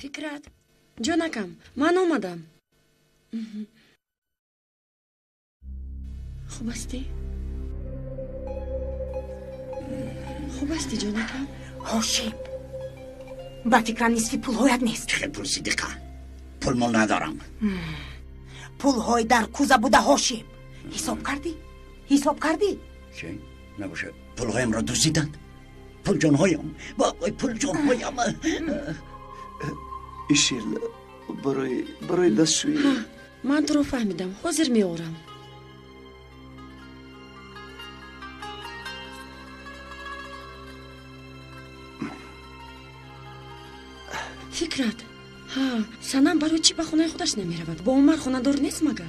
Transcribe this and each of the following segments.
Fikrət, جانکم من آمدم. خوب هستی؟ خوب هستی جانکم؟ هاشم با فکرم نصفی پول هایت نیست. چه پول صدیقه؟ پول مول ندارم. پول های در کوزه بوده هاشم. حساب کردی؟ حساب کردی؟ چه؟ نباشه پول هایم را دزدیدند. پول جان هایم وای پول جان هایم. ایشیل برای دستشویی. من تو رو فهمیدم. حاضر می آورم. فکرت سنم برای چی به خونه خودش نمی رود؟ با عمر خونه دار نیست مگر؟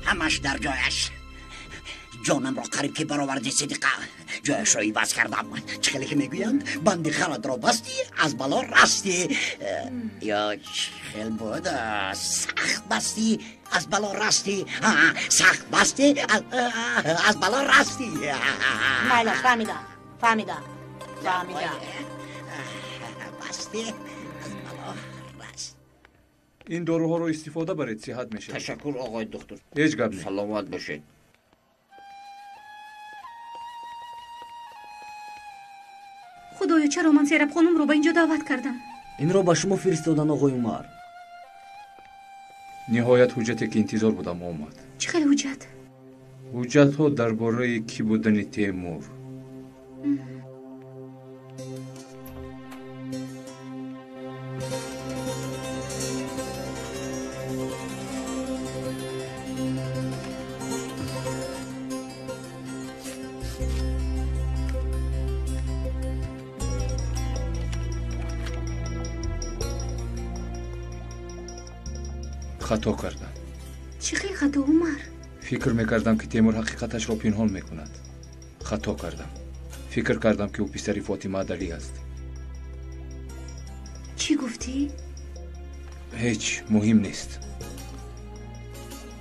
همش در جایش. جانم را قریب که برآوردی صدیقه. جایش را عوض کردم. چه که میگویند بندی خرد را بستی از بالا رستی. یا چخل بود سخت بستی از بالا رستی. سخت بستی از بالا رستی. مالا فهمیدم بستی از بالا رستی. این داروها رو استفاده برای صحت میشه. تشکر آقای دکتر. هیچ گپ نیست. سلامت باشید. خدایا چرا من سیراب خانم رو به اینجا دعوت کردم؟ این رو به شما فرستادن آقای عمر. نهایت حجتی که انتظار بودم آمد. چه خیلی حجت؟ حجت ها درباره کی بودن تیمور. خطا کردم. چی خطا عمر؟ فکر میکردم که تیمور حقیقتش را پنهان میکند. خطا کردم. فکر کردم که او پسر فاطمه علی است. چی گفتی؟ هیچ مهم نیست.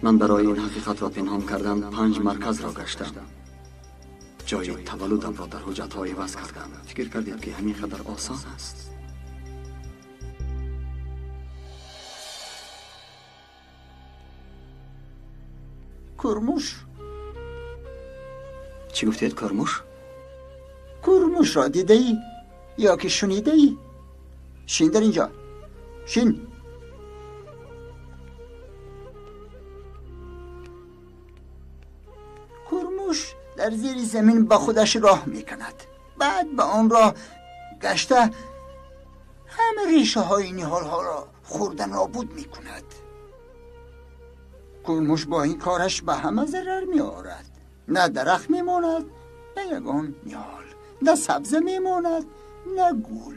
من برای این حقیقت را پنهان کردم 5 مرکز را گشتم. جای تولدم را در حجت های عوض کردم. فکر کردید که همین قدر آسان است؟ کرموش. چی گفتید کرموش؟ کرموش را دیده ای؟ یا که شنیده ای؟ شین در اینجا. شین. کرموش در زیر زمین با خودش راه میکند. بعد به آن راه گشته همه ریشه های نهال ها را خورده نابود میکند. کرموش با این کارش به همه ضرر می آورد. نه درخت می ماند نه یگان نهال، نه سبزه می ماند نه گل.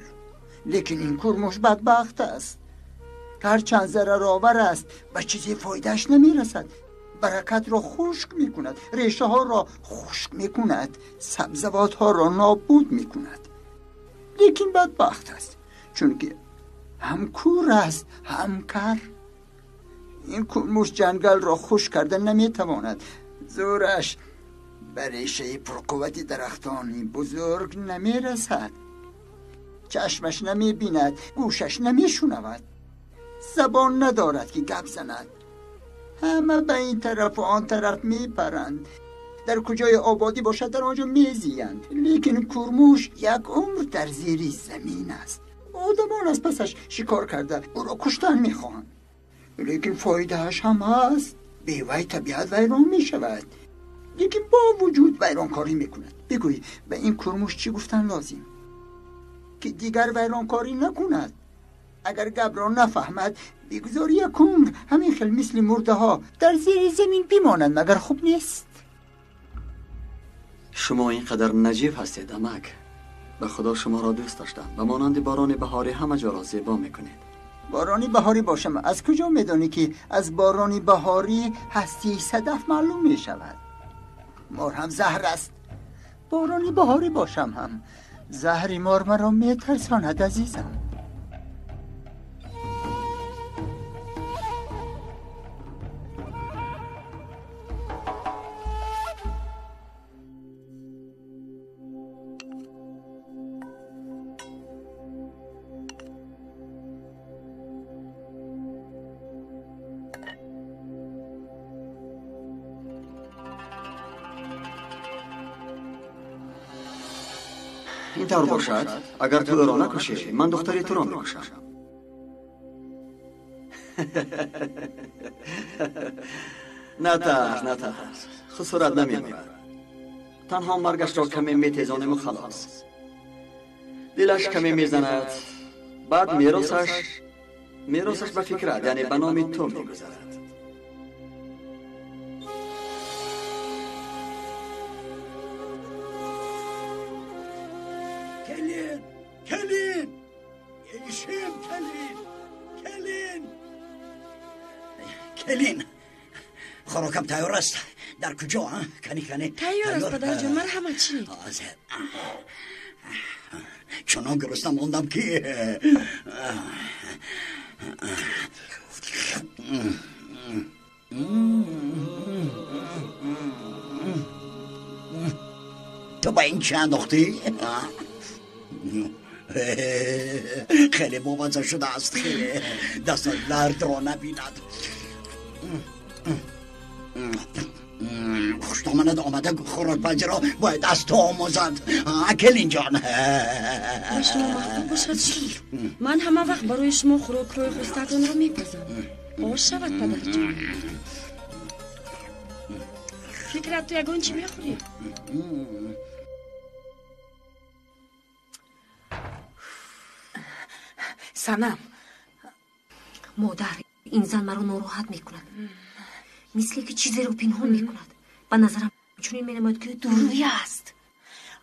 لیکن این کرموش بدبخت است. هرچند ضرر آور است به چیزی فایدهش نمی رسد. برکت را خشک می کند، ریشه ها را خشک می کند، سبزوات ها را نابود می کند. لیکن بدبخت است چون که هم کور است هم کر. این کرموش جنگل را خشک کرده نمیتواند. زورش به ریشه پرقوت درختانی بزرگ نمیرسد. چشمش نمیبیند، گوشش نمیشنود، زبان ندارد که گپ زند. همه به این طرف و آن طرف میپرند. در کجای آبادی باشد در آنجا میزیند. لیکن کرموش یک عمر در زیر زمین است. آدمان از پسش شکار کرده او را کشتن میخواهند. لیکن فایدهش هم هست. به وی طبیعت ویران می شود، لیکن با وجود ویرانکاری می کند. بگوی به این کرموش چی گفتن لازم؟ که دیگر ویرانکاری نکند. اگر گپ را نفهمد بگذار یک عمر همین خیل مثل مرده ها در زیر زمین بمانند. مگر خوب نیست؟ شما اینقدر نجیب هستید امک. به خدا شما را دوست داشتم و مانند باران بهاری همه جا را زیبا میکنید. بارانی بهاری باشم از کجا میدانی که از بارانی بهاری هستی صدف معلوم می شود؟ مار هم زهر است. بارانی بهاری باشم هم زهری مار مرا می ترساند عزیزم. اینطور باشد اگر تو او را نکشی من دختری تو را میکشم. نه ترس خسارت نمیبرد. تنها مرگش را کمی میتیزانیم و خلاص. دلش کمی میزند بعد میراثش به فکرت یعنی به نام تو میگذرد. Kelin! Eşim Kelin! خوراکم تیار است. در کجا ها؟ کنی تیار است پدر جان. مرحمت چی؟ چنان گرسنم موندم که تو با این چه انداختی؟ خیلی بامزه شده است. خیلی دستان درد را نبیند. خوشتامند آمده خوراک پنجه را باید از تو آموزند. کلین جان با شما مخدوم باشد شیر. من همه وقت برای شما خوراک روی خستتان را میپزم. باش شود پدر جان. فکرت تو یگان چی میخوری؟ سنم مادر این زن مرا ناراحت میکند. مثل که چیزی رو پنهان میکند. به نظرم چون می نماید که دروغی است.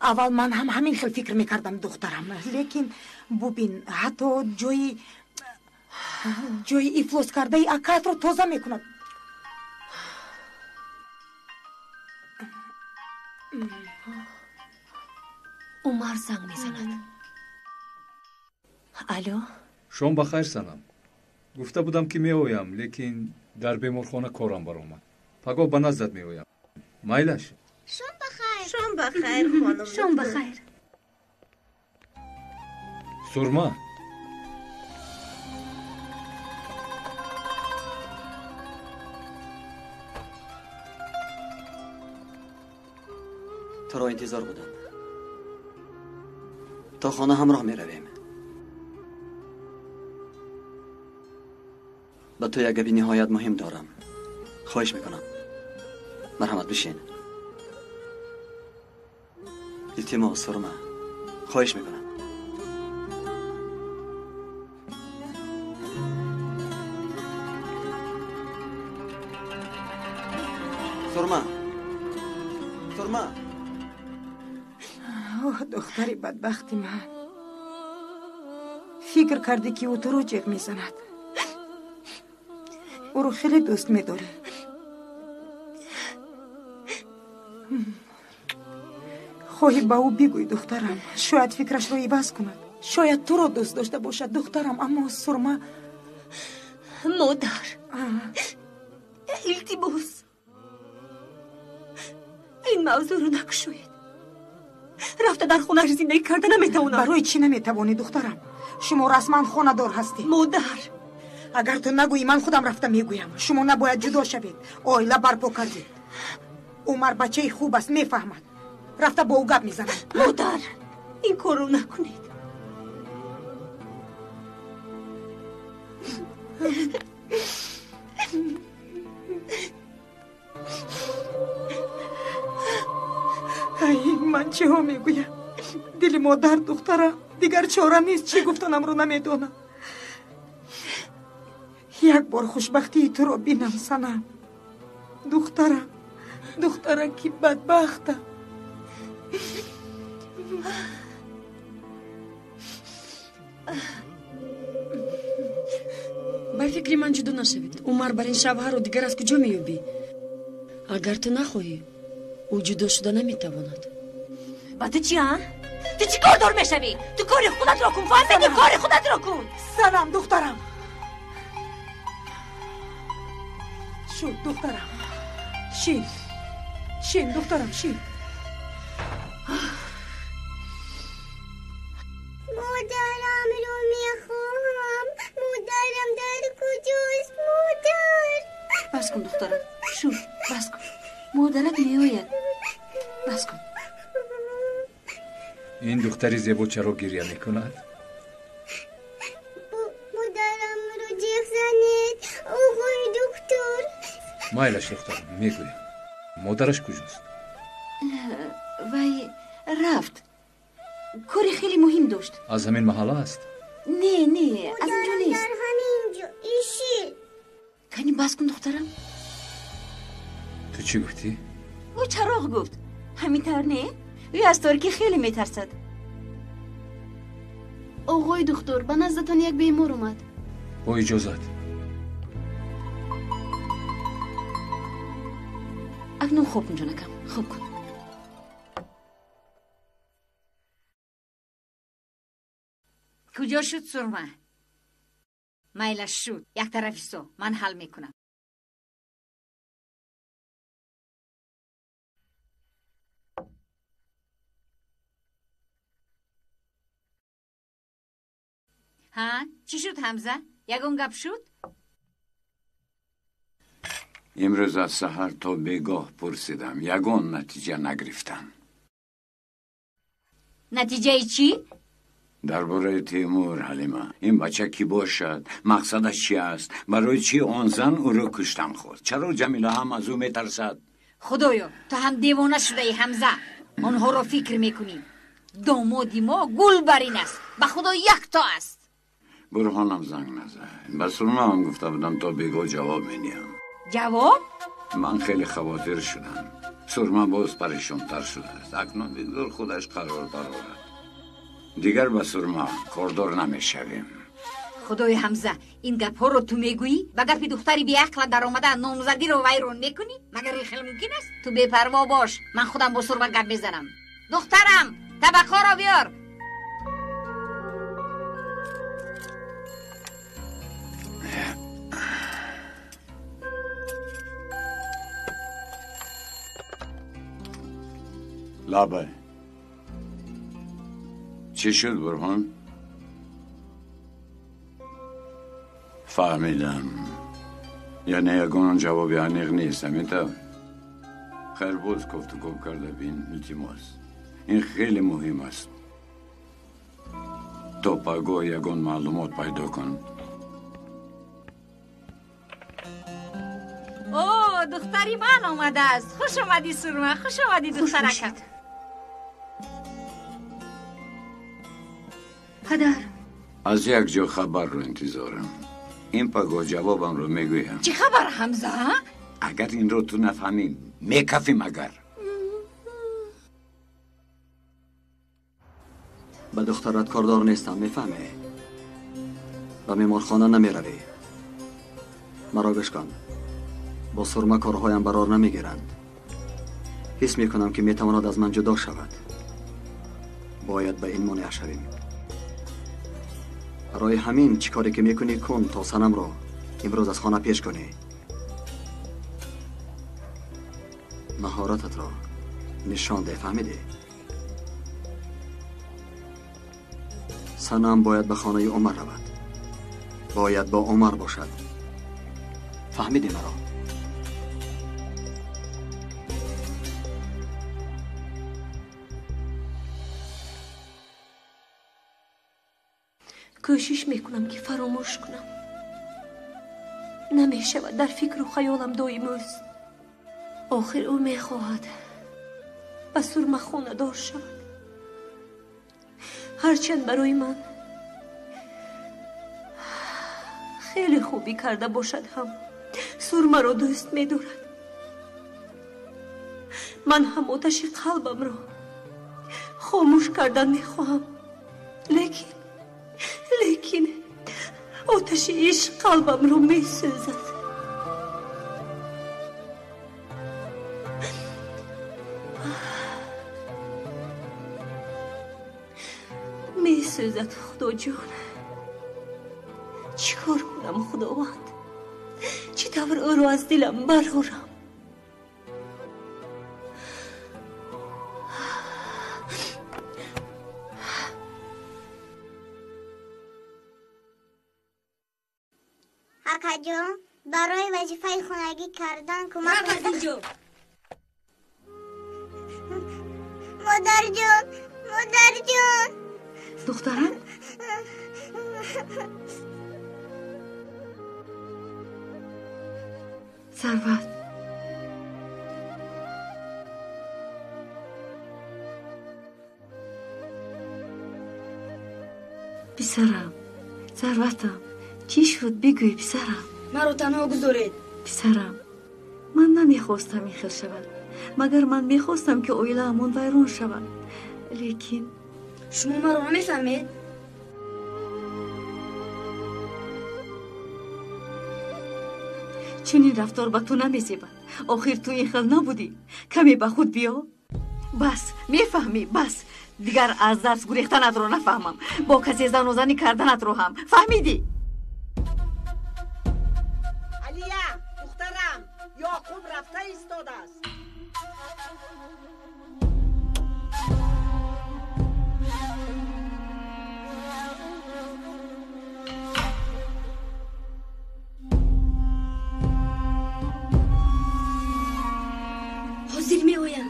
اول من هم همین خیلی فکر میکردم دخترم، لیکن ببین حتی جوی افلاس کرده ای اکایت رو تازه میکند. عمر زنگ میزند. الو شام بخیر سنم. گفته بودم که میآیم لیکن در بیمارخانه کارم برآمد. پگاه به نزدت میآیم. مایلش. شام بخیر خانم. شام بخیر. سرما تو را انتظار بودم. تا خانه همراه می رویم. با تو یک گپی نهایت مهم دارم. خواهش میکنم مرحمت بشین. التماس سرما خواهش میکنم. سرما اوه دختری بدبختی من. فکر کردی که او تو رو جیغ میزند. او رو خیلی دوست میداری. خواهی با او بگوی دخترم. شاید فکرش رو عوض کند. شاید تو رو دوست داشته باشد دخترم. اما سرما مادر التماس این موضوع رو نگشایید. رفته در خونهش زندگی کرده نمیتونم. برای چی نمیتوانی دخترم؟ شما رسما خانه دار هستی. مادر اگر تو نگویی من خودم رفته میگویم. شما نباید جدا شوید. آیله برپا کردید. عمر بچه خوب است میفهمد. رفته با او گپ میزند. مادر این کار رو نکنید. ای من چه ها میگویم. دل مادر دخترم دیگر چاره نیست. چی گفتنم رو نمیدونم. یک بار خوشبختی تو رو بینم سنم. دخترم که بدبختم. با فکری من جدا نشوید. عمر بر این شبها رو دیگر از کجا میابی؟ اگر تو نخواهی او جدا شده نمیتواند. با تو چی ها؟ تو چی کار دار میشوی؟ تو کاری خودت را کن. فهمیدی کاری خودت را کن. سنم دخترم. شو دخترم. شین دخترم شین. مادرم رو میخوام. مادرم در کجاست مادر؟ بس کن دخترم. شو بس کن. مادرت میآید. بس کن. این دختری زیبا چرا گریه میکند؟ مادرم رو جیغ زنید آقای دکتر. مایلش دخترم میگویم. مادرش کجاست؟ وای رفت. کاری خیلی مهم داشت. از همین محله است؟ نه از اینجا نیست. در همینجا ایشی. کنی بس کن دخترم. تو چی گفتی؟ او چراغ گفت. همینطور نه؟ او از تاریکی خیلی میترسد. آقای دکتر به نزدتان یک بیمار اومد. با اجازت. اکنون خوب اونجا نکم. خوب کن. کجا شد سرمه؟ میلش شد. یک طرفی سو. من حل میکنم. ها؟ چی شد حمزه؟ یگون گپ شد؟ امروز از سحر تا بگاه پرسیدم یگون نتیجه نگرفتم. نتیجه چی؟ درباره تیمور حلیمه این بچه کی باشد؟ مقصدش چی است؟ برای چی آن زن او رو کشتن خواست؟ چرا جمیله هم از او میترسد؟ خدایا تو هم دیوانه شده ای حمزه. آنها رو فکر میکنی. دامادی ما گل برین است. به خدا یک تا است. برهانم زنگ نزد. بس ما هم گفته بودم تا بگاه جواب مینیم. جواب؟ من خیلی خواطر شدم. سرما باز پریشانتر شده است. اکنون دیگر خودش قرار برآورد. دیگر به سرما کاردار نمیشویم. خدای حمزه این گپ ها رو تو میگویی؟ به گپ دختری بی عقل در آمده نامزدی رو ویران میکنی؟ مگر این خیلی ممکن است؟ تو بی پروا باش. من خودم با سرما گپ میزنم. دخترم طبقه را بیار. لابه چی شد برهان؟ فهمیدم. یعنی یگان جوابی عمیق نیست. همینطور خیر باز گفتگو کرده بین التماس. این خیلی مهم است. تا پگاه یگان معلومات پیدا کن. اوه دختری من آمده است. خوش آمدی سرما. خوش آمدی دخترکم. پدر از یک جا خبر رو انتظارم. این پگاه جوابم رو میگویم. چی خبر حمزه؟ اگر این رو تو نفهمیم میکفیم. اگر به دخترت کاردار نیستم میفهمی؟ به میمارخانه نمیروی. مرا بشکن. با سرما کارهایم برار نمیگیرند. حس میکنم که میتواند از من جدا شود. باید به این مانع شویم. برای همین چی کاری که میکنی کن تا سنم را امروز از خانه پیش کنی. مهارتت را نشان ده. فهمیدی؟ سنم باید به خانه عمر رود. باید با عمر باشد. فهمیدی مرا؟ کوشش میکنم که فراموش کنم. نمیشود. در فکر و خیالم دائم است. آخر او میخواهد به سرما خانه دار شود. هرچند برای من خیلی خوبی کرده باشد هم سرما را دوست می‌دارد. من هم آتش قلبم را خاموش کردن میخواهم. لیکن آتش عشق قلبم را میسوزد. میسوزد خدا جان. چیکار کنم خداوند؟ چطور او را از دلم برارم؟ حقا جان برای وظیفه خانگی کردن کمک مادر جان مادر جان مادر جان دخترم ثروت پسرم ثروتم چی شد بگوی پسرم مرا تنها گذارید پسرم من نمیخواستم این خیل شود مگر من میخواستم که اویله همون ویرون شود لیکن شما مرا نمیفهمید چنین رفتار با تو نمیزیبد آخر تو این خیل نبودی کمی به خود بیا بس میفهمی بس دیگر از درس گریختنت رو نفهمم با کسی زن و زنی کردنت رو هم فهمیدی علیا دخترم یعقوب رفته ایستاده است حاضر می آیم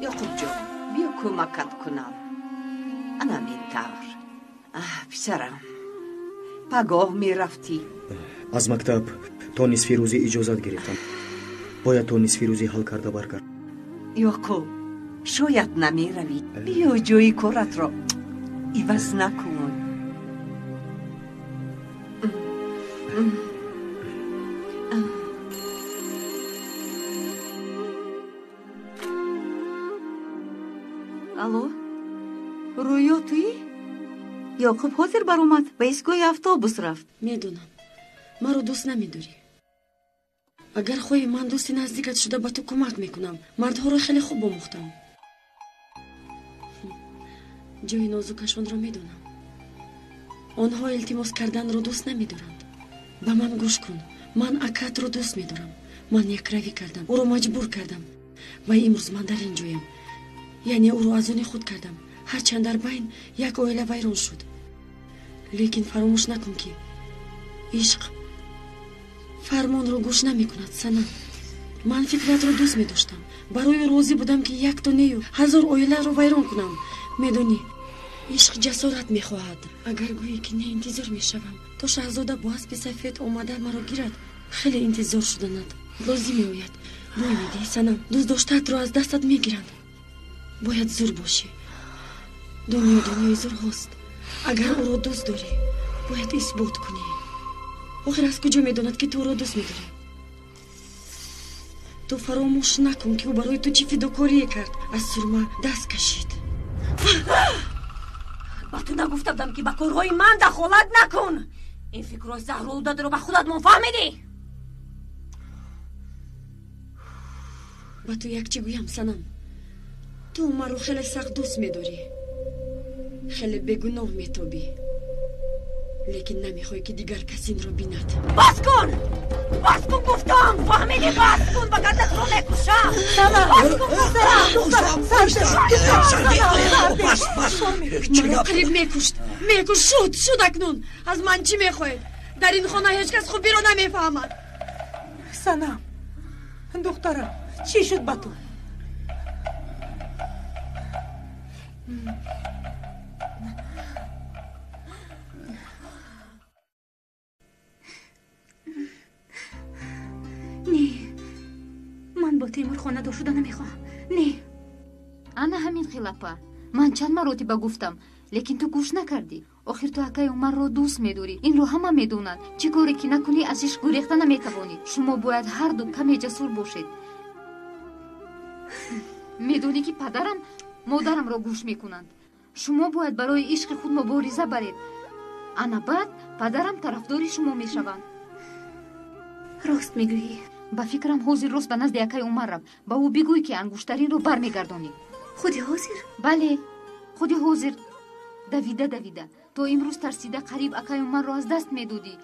یعقوب جان بیا کمکت کنم انا میتر پسرم پگاه میرفتی از مکتب تا نصفی روزی اجازت گرفتم باید تا نصفی روزی حل کرده برگرد یعقوب شاید نمیروی بیا جای کارت را عوض نکن الو رویا توی یعقوب حاضر برآمد به ایستگاه اتوبوس رفت میدونم مرا دوست نمیداری اگر خواهی من دوستی نزدیکت شده به تو کمک میکنم مردها را خیلی خوب آموختم جای نازکشان را میدونم آنها التماس کردن را دوست نمیدارند به من گوش کن من اکت را دوست میدارم من یک روی کردم او را مجبور کردم و امروز من در اینجایم یعنی او را از آن خود کردم هرچند در بین یک عائله ویران شد لیکن فراموش نکن که عشق فرمان رو گوش نمی کند سنم من فکرت رو دوست می داشتم برای روزی بودم که یک تا نیو 1000 عائله رو ویران کنم میدونی عشق جسارت می خواهد اگر گویی که نه انتظار می شوم تا شاهزاده با اسب سفید اومده مرا گیرد خیلی انتظار شدند لازم می آید روی میدی سنم دوست داشتت رو از دستت می گیرند باید زور باشی دنیای زور هست اگر او رو دوست داری باید اثبات کنی آخر از کجا میداند که تو رو دوست میداری تو فراموش نکن که او برای تو چی فداکاری کرد از سرما دست کشید با تو نگفته بودم که با کارهای من دخالت نکن این فکرهای زهرآلوده رو به خودت فهمیدی با تو یک چی گویم سنم تو مرا خیلی سخت دوست میداری خیلی بگناه میتابی لیکن نمیخوای که دیگر کسی این رو بیند بس کن گفتم فهمیدی بس کن بگردت رو میکشم بس کن مرا قریب میکشت شد اکنون از من چی میخواید در این خانه هیچ کس خوبی رو نمیفهمد سنم دخترم چی شد با تو من با تیمور خانه دار شده نمیخواهم نه انا همین خلافه من چند مرتبه گفتم لیکن تو گوش نکردی آخر تو اکای عمر رو دوست میداری این رو همه میدونن چی کاری که نکنی ازش گریخته نمیتوانی شما باید هر دو کمی جسور باشید میدونی که پدرم مادرم رو گوش میکنند شما باید برای عشق خود مبارزه برید انا بعد پدرم طرفداری شما میشوند راست میگویی با فکرم حاضر روز به نزد اکای عمر رفت با او بگوی که انگشترین رو برمیگردانی خودی حاضر؟ بله خودی حاضر دویده تو امروز ترسیده قریب اکای عمر رو از دست میدودی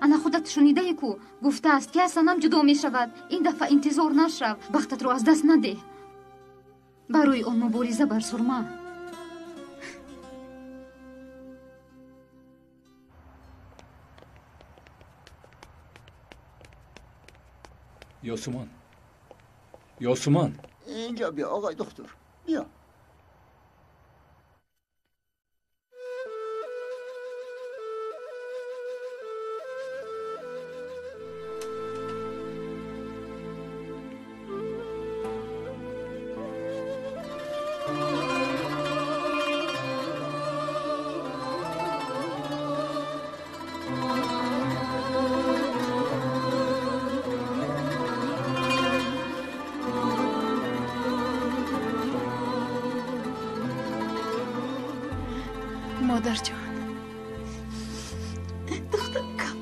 انا خودت شنیده ای کو گفته است که سنم جدا میشود این دفعه انتظار نشو بختت رو از دست نده برای آن مبارزه بر سرما یاسومان اینجا بیا آقای دکتر، بیا. مادر جان، دخترکم،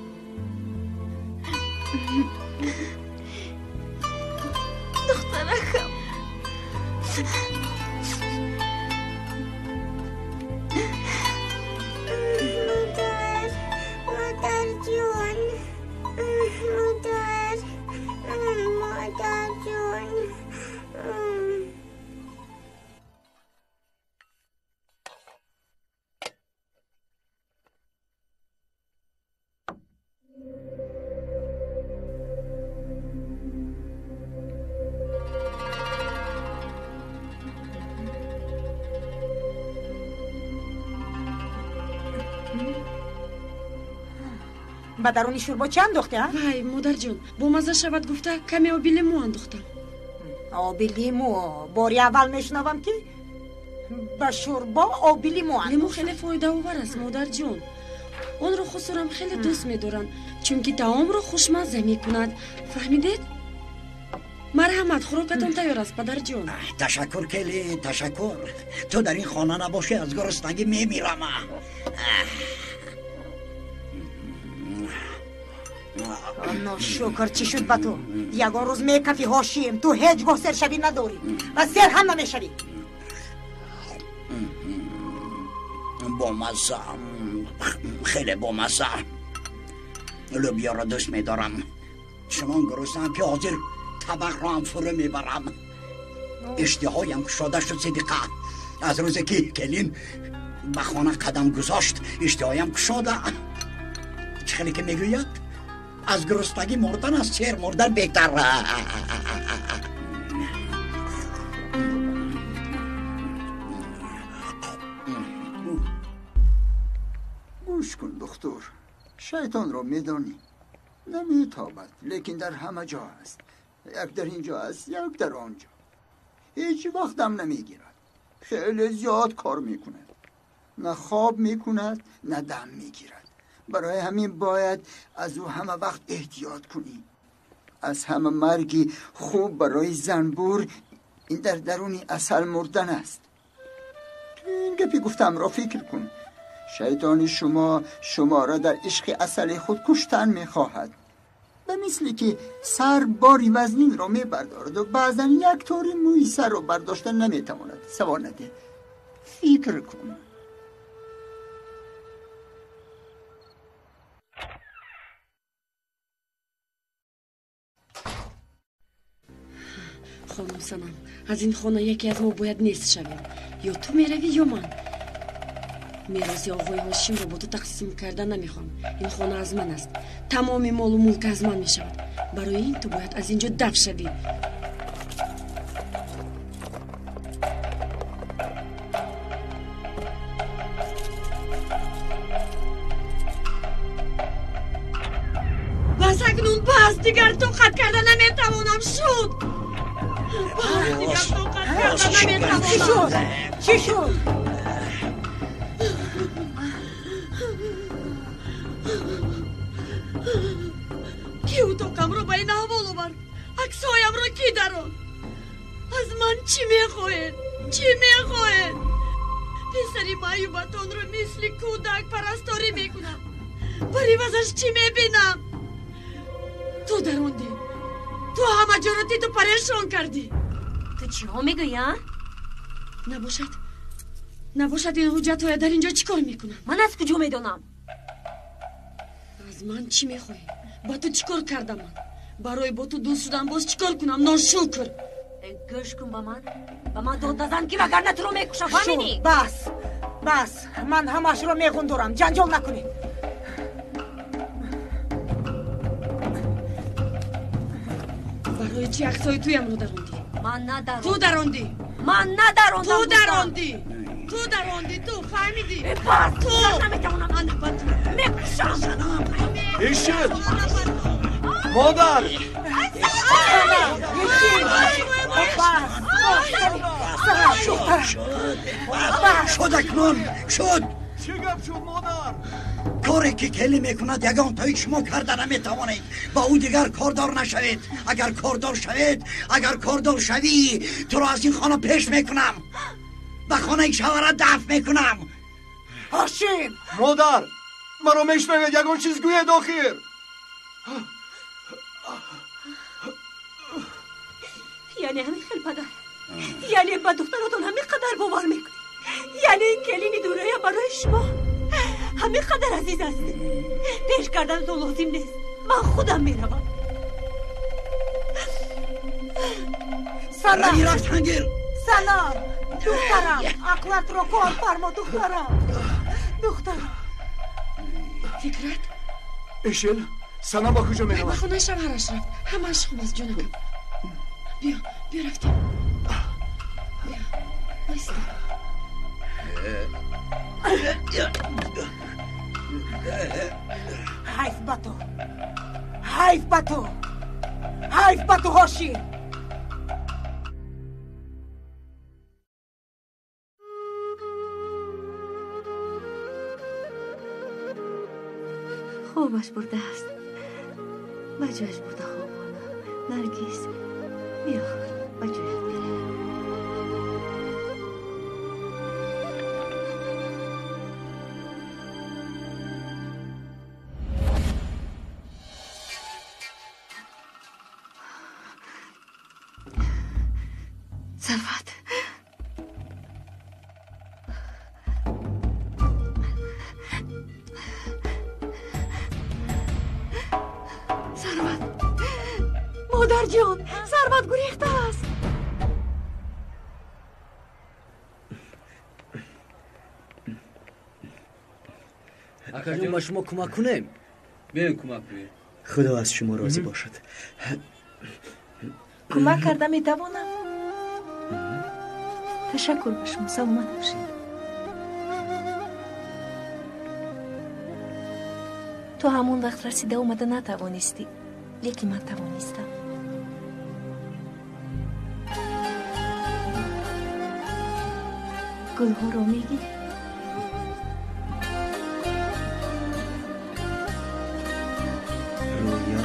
دخترکم. مادر جان، مادر جان. با درونی شوربا چه انداخته؟ وای مادر جان، با مزه شود گفته کمی آب لیمو انداختم. آب لیمو؟ باری اول میشنوم که با شوربا آب لیمو انداخته. لیمو خیلی فایده آور است مادر جان. آن را خسرم خیلی دوست می‌دارم چون که طعام را خوشمزه می‌کند. فهمیدید؟ مرحمت، خوراکتان تیار است پدر جان. تشکر کلی، تشکر. تو در این خانه نباشی از گرسنگی میمیرم. شکر چی شد با تو؟ یگان روز میکفی هاشیم، تو هیچ گاه سر شبی نداری و سر هم نمیشوی. با مزه، خیلی با مزه. لوبیا را دوست میدارم. چنان گرسنم که حاضر طبق را هم فرو میبرم. اشتهایم شده شد صدیقه. از روزی که کلین به خانه قدم گذاشت اشتهایم شده. چه خیلی که میگوید از گرسنگی مردن از سیر مردن بهتر. گوش کن دکتر، شیطان را میدانی، نمیتابد لیکن در همه جا است. یک در اینجا است، یک در آنجا. هیچ وقت هم نمیگیرد. خیلی زیاد کار میکند. نه خواب میکند نه دم میگیرد. برای همین باید از او همه وقت احتیاط کنی. از همه مرگی خوب برای زنبور این در درونی اصل مردن است. تو این گپی گفتم را فکر کن. شیطان شما را در عشق اصل خود کشتن میخواهد. به مثلی که سر باری وزنین را میبردارد و بعضا یک طوری موی سر را برداشتن نمیتواند. سوار نده، فکر کن. خانم سنم، از این خانه یکی از ما باید نیست شویم. یا تو میروی یا من. میراث آقای هاشم رو با تو تقسیم کردن نمیخوام. این خانه از من است. تمام مال و ملک از من میشود. برای این تو باید از اینجا دفع شوی. بس اکنون پس دیگر توقت کردن نمیتوانم شد. چی شد؟ کی اتاقم رو به این احوال آورد؟ عکسهایم رو کی درآورد؟ از من چی میخواهید؟ چی میخواهید؟ پسری معیوبتان رو مثل کودک پرستاری میکنم. بری وزش چی میبینم؟ تو دروندی، تو همه جا رو تو پریشان کردی. تو چی ها میگوی ها؟ نباشد این حجت های در اینجا چی کار میکنم؟ من از کجا میدونم؟ از من چی میخوایی؟ با تو چی کار کردم من؟ برای با تو دوست شدم باز چی کار کنم؟ ناشکر. گوش کن با من داد نزن که وگرنه تو رو میکشم. فهمیدی؟ بس من همش رو میخوندارم. جنجال نکنید. برای چی عکسای تویم رو دروندی؟ من ندارم. تو دروندی. من ندارم. تو دروندی. تو فهمیدی؟ تو نمیتونم. من نبات میکشم. ایشل مادر شد اکنون شد. چه گپ شد مادر؟ کاری که کلی میکند یگان تایی شما کرده نمیتوانید. با او دیگر کاردار نشوید. اگر کاردار شوی تو را از این خانه پیش میکنم، به خانه شوهرت دفع میکنم. هاشم مادر مرا میشنوید یگان چیز گوید آخر. یعنی همین خیلی پدر، یعنی با دختراتون همین قدر باور میکنی، یعنی این کلینی دوره برای شما همین قدر عزیز است. پیش کردن تو لازم نیست، من خودم میروم. سلام دخترم، عقلت رو کار فرما دخترم. فکرت؟ ایشل سنا با کجا میروم؟ به خونه شوهرش رفت، همش خوب است جونم. بیا رفتیم. بیا بایستا. حیف با تو هاشم. خوابش برده است، بجوش برده خوابانه. نرگیس بیا بجویت بره. صفت مادر جان، ثروت گریخته است. اکا جان با شما کمک کنیم؟ بیاین کمک کنیم. خدا از شما راضی باشد. کمک کرده میتوانم؟ تشکر به شما، سلامت باشید. تو همون وقت رسیده اومده نتوانستی، لیکن من توانستم. گلها رو میگی؟ رویا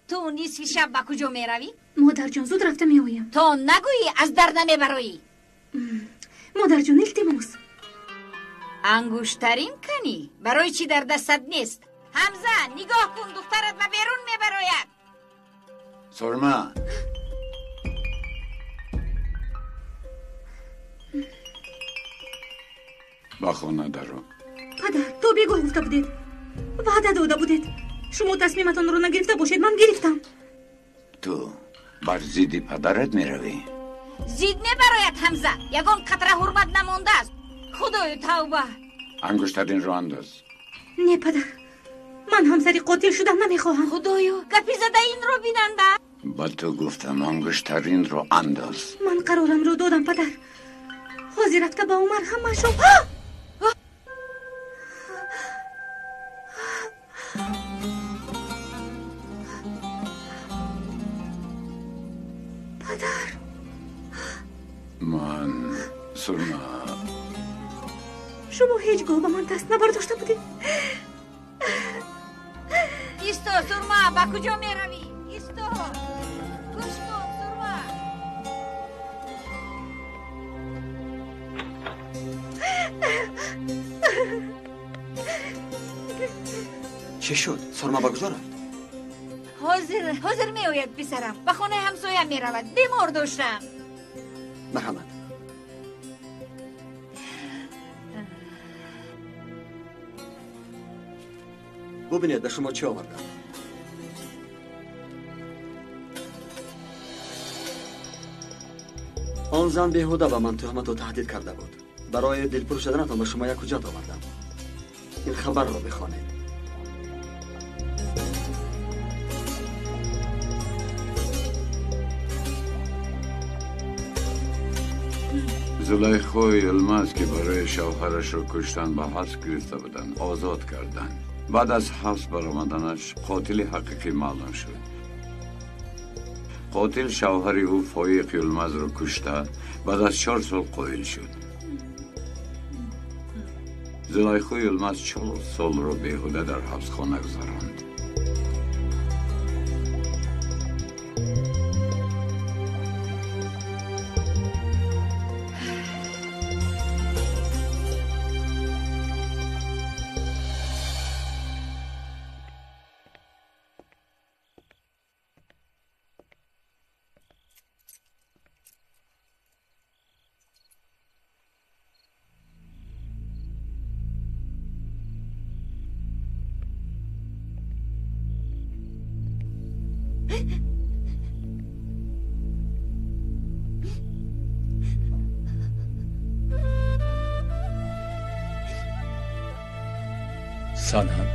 تو نیستی شب با کجا میروی؟ مادر جان زود رفته میآیم. تو نگویی از در نمیبرویی. مادر جان التماس انگشترین کنی. برای چی در دستت نیست؟ حمزه نگاه کن، دخترت به بیرون میبراید. سرما با خونه درو. پدر تو بگو گفته بودید، وعده داده بودید. شما تصمیمتان رو نگرفته باشید، من گرفتم. تو بر زیدی پدرت میروی؟ زید میبراید حمزه، یگان قطره حرمت نمونده است. خدای توبه. انگشترین رو انداز. نه پدر، من همسری قاتل شدن نمیخواهم. خدایا گپی زده این رو بیننده. با تو گفتم انگشترین رو انداز. من قرارم رو دادم پدر. حاضرت که با عمر همه شو. پدر من سرما شما هیچگاه با من دست نبرداشته بودید. ایستو سرما، با کجا میروی؟ ایستو گوش کن سرما. چه شد؟ سرما با کجا رفت؟ حاضر میآید پسرم، به خونه همسایه میرود. بیمار داشتم. مرحمت. ببینید به شما چه آوردم. آن زن بیهوده به من تهمت و تهدید کرده بود. برای دلپور شدنتان به شما یک حجت آوردم. این خبر را بخوانید. زلیخای الماس که برای شوهرش را کشتن به حبس گرفته بودند آزاد کردند. بعد از حبس برآمدنش قاتل حقیقی معلوم شد. قاتل شوهر او فایق الماس را کشته بعد از 4 سال قایل شد. زلیخای الماس 4 سال را بیهوده در حبس خانه گذراند. سنم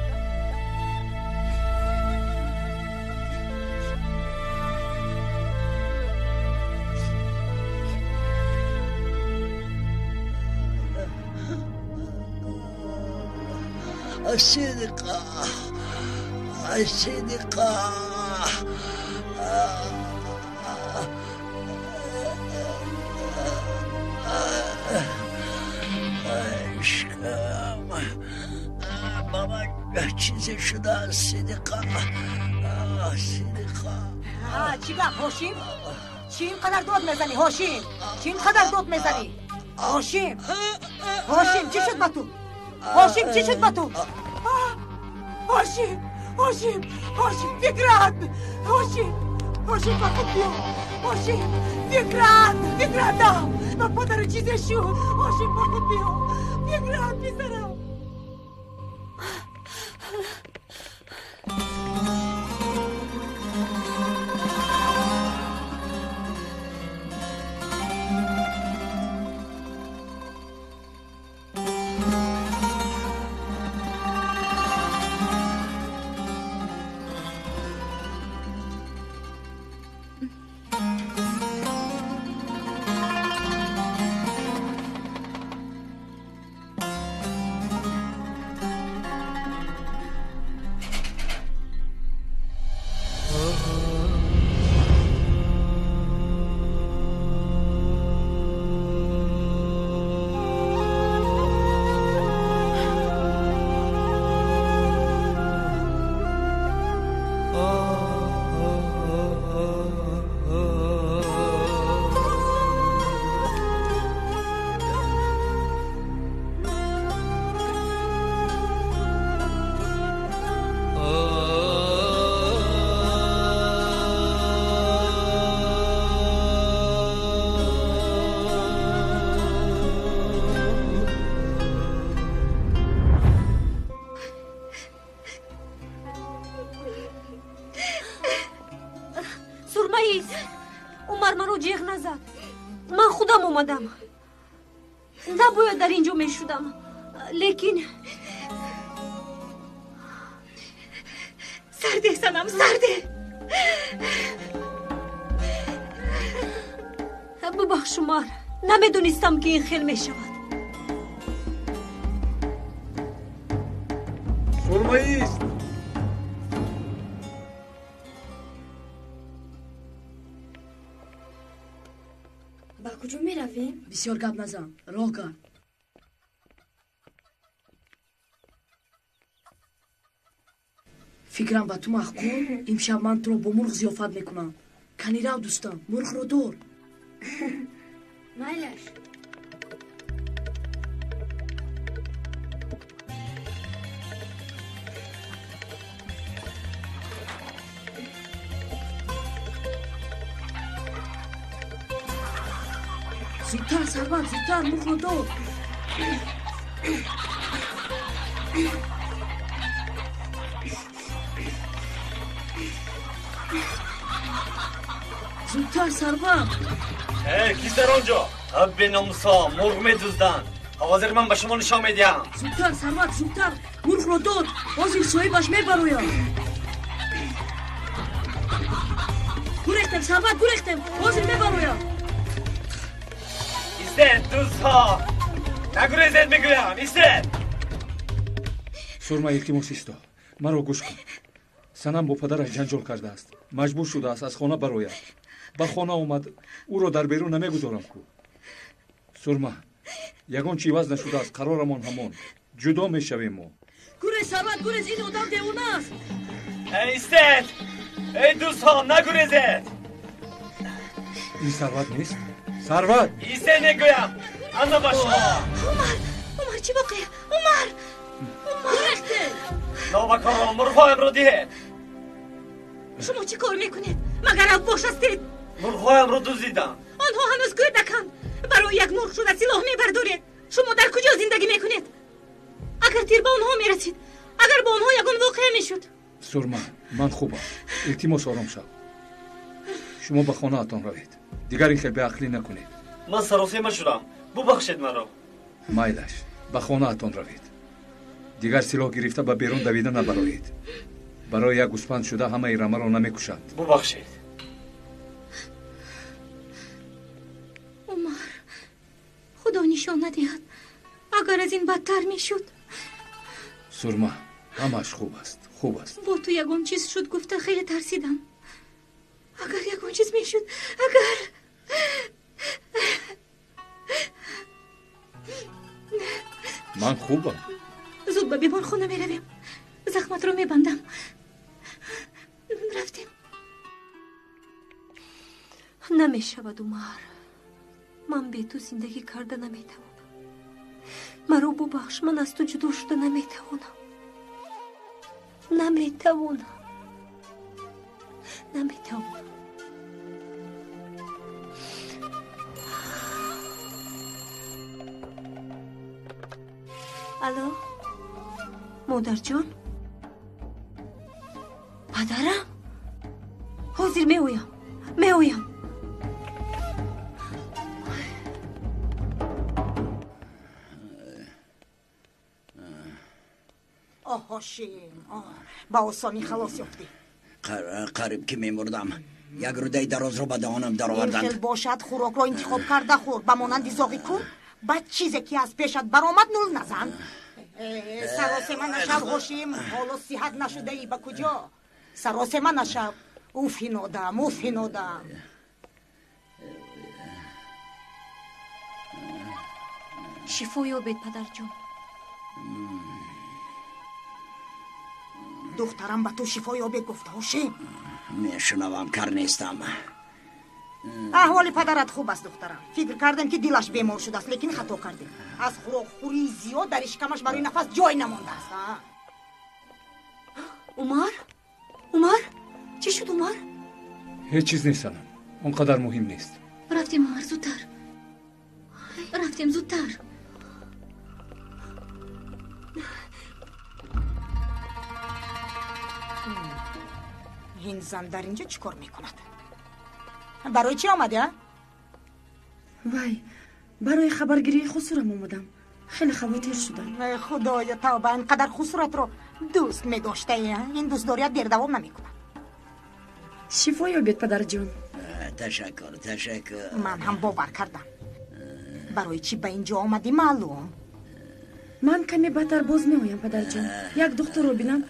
الصدقة الصدقة عشقم بابا چیزی شده صدقه صدقه چی گفت هاشیم؟ چی اینقدر داد میزنی هاشیم؟ چی اینقدر داد میزنی؟ هاشیم هاشیم چی شد با تو؟ هاشیم چی شد با تو؟ هاشیم هاشیم هاشیم فکرات هاشیم هاشیم با خود بیا هاشیم فکرات دام با پدر چیزی شد هاشیم با خود بیا فکرات بیزرم من خودم اومدم نباید در اینجا می شدم لیکن سرده سنم سرده ببخش مار نمیدونستم که این خیل می شود سرمایی است با کجا می رویم؟ بسیار گپ نزن راه کن فکرم با تو محکوم امشب من تو رو با مرغ ضیافت میکنم کنی رو دوستم مرغ رو دور مایلش زودتر سربان زودتر مرغ رو دور زودتر سربان کیستر آنجا به ناموسا مرغ میدوزدن حاضر من به شما نشان میدیم زودتر سرمت زودتر مرغ رو داد حاضر صاحبش میبرویم گریختم سرمت گریختم حاضر میبرویم ایستد دوزها نگریزید میگویم ایستد سرما التماس ایستا مرا گوش کن санам бо падараш ҷанҷол кардааст маҷбур шудааст аз хона барояд ба хона омад ӯро дар берун намегузорам ку сурма ягон чи иваз нашудааст қарорамон ҳамон ҷудо мешавем мо гурез сарват гурез ин одам девонааст истед эй дӯстҳо нагурезед ин сарват нест сарват истед мегӯям ана ба шумо умар чӣ воқеа умар гурехте نوبکاران مرغهایم رو دیه شما چی کار میکنید؟ مگر افباش هستید؟ مرغهایم رو دزدیدم آنها هنوز گوی دکن برای یک مرغ شده سلاح میبردارید شما در کجا زندگی میکنید؟ اگر تیر به آنها میرسید اگر با آنها یگان واقع میشد سرما من خوبم التماس آرام شو شما به خانه اتان روید دیگر این خیلی به عقلی نکنید من سراسیمه شدم ببخشید مرا مایلش به خانه اتان روید دیگر سلاح گرفته به بیرون دویده نبرایید برای یک گوسفند شده همه ایرمه را نمیکشد ببخشید عمر خدا نشان ندهد اگر از این بدتر میشد سرما همش خوب است با تو یگان چیز شد گفته خیلی ترسیدم اگر یگان چیز میشد اگر من خوبم زود به بیمار خونه میرویم زخمت رو میبندم رفتیم نمیشود عمر من به تو زندگی کرده نمیتوانم مرا ببخش من از تو جدا شده نمیتوانم الو مادر جان پدرم حاضر میویم هاشیم با آسانی خلاص یافتی قریب که میمردم یک روده دراز رو به دهانم در این آوردند خیل باشد خوراک را انتخاب کرده خور به مانند زاغی کن بعد چیزی که از پیشت برآمد نول نزن سراسیمه نشب هاشیم حالا صحت نشده ای به کجا سراسیمه نشب اوفینادم شفا یابید پدر جان دخترم به تو شفا یابید گفته هاشیم میشنوم کار نیستم احوال پدرت خوب است دخترم فکر کردم که دلش بیمار شده است لیکن خطا کردیم از خوراک خوری زیاد در اشکمش برای نفس جای نمانده است عمر چی شد عمر؟ هیچ چیز نیستم اونقدر مهم نیست رفتیم عمر زودتر این زن در اینجا چیکار میکند؟ برای چی آمده؟ وای برای خبرگیری خسورم اومدم خیلی خواطر شدم خدایا توبه اینقدر خسورت رو دوست میداشته این دوست داریت دیر دوام نمیکنه شفا یابید پدر جان تشکر من هم باور کردم برای چی به اینجا آمدی معلوم من کمی بدتر باز میایم پدر جان یک دکتر رو بینم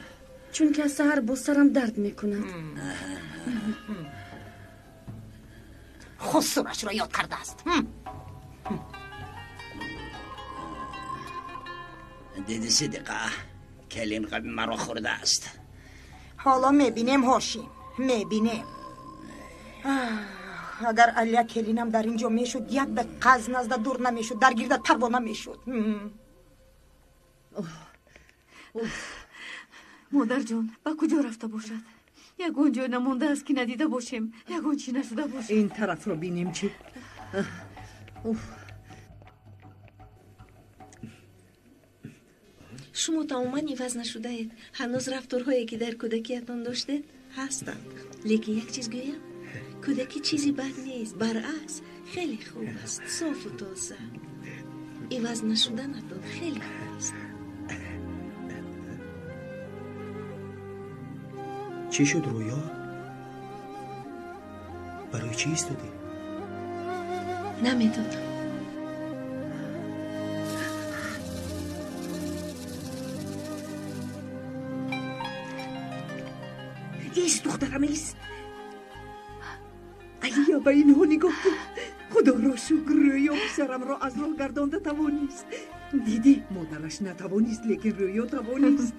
چون که از سحر با سرم درد میکند خسورش را یاد کرده است دیدی صدقه کلین قبل مرا خورده است حالا میبینیم هاشیم میبینیم اگر علیا کلینم در اینجا میشد یک دقیقه از نزد دور نمیشد در گیردت پروانه میشد مادر جان با کجا رفته باشد یگون جای نمونده است که ندیده باشیم یگون چی نشده باشیم این طرف رو بینیم چی شما تماما عوض نشده اید هنوز رفتارهایی که در کودکیتان داشتید هستند لیکن یک چیز گویم کودکی چیزی بد نیست برعکس خیلی خوب است، صاف و تازه. عوض نشدن تو خیلی خوب است. چی شد رویا؟ برای چی ایستادی؟ نمیدونم. ایست دخترم ایست. علیا به اینها نگاه کن. خدا را شکر رویا پسرم را از راه گردانده توانیست. دیدی مادرش نتوانیست لیکن رویا توانیست.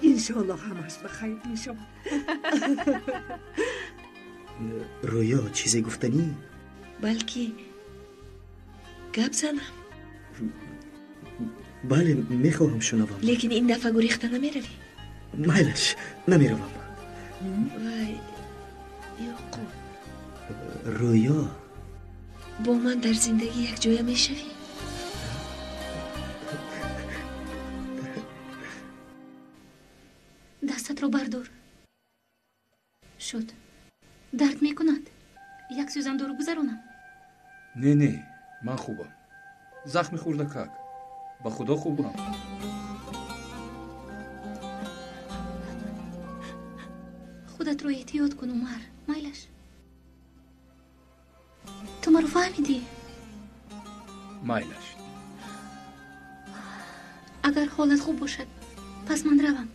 انشالله همش به خیر میشم. رویا چیزی گفتنی؟ بلکه گپ زنم. بله میخواهم شنوم. لیکن این دفعه گریخته نمیروی؟ مایلش نمیروم. وای یعقوب، رویا با من در زندگی یک جای میشوی؟ دستت رو بردار. شد درد میکند. یک سوزن دارو بگذارونم. نه من خوبم. زخم خورده کک. با خدا خوبم. خودت رو احتیاط کن عمر. مایلش تو مرا فهمیدی؟ مایلش اگر حالت خوب باشد پس من روم.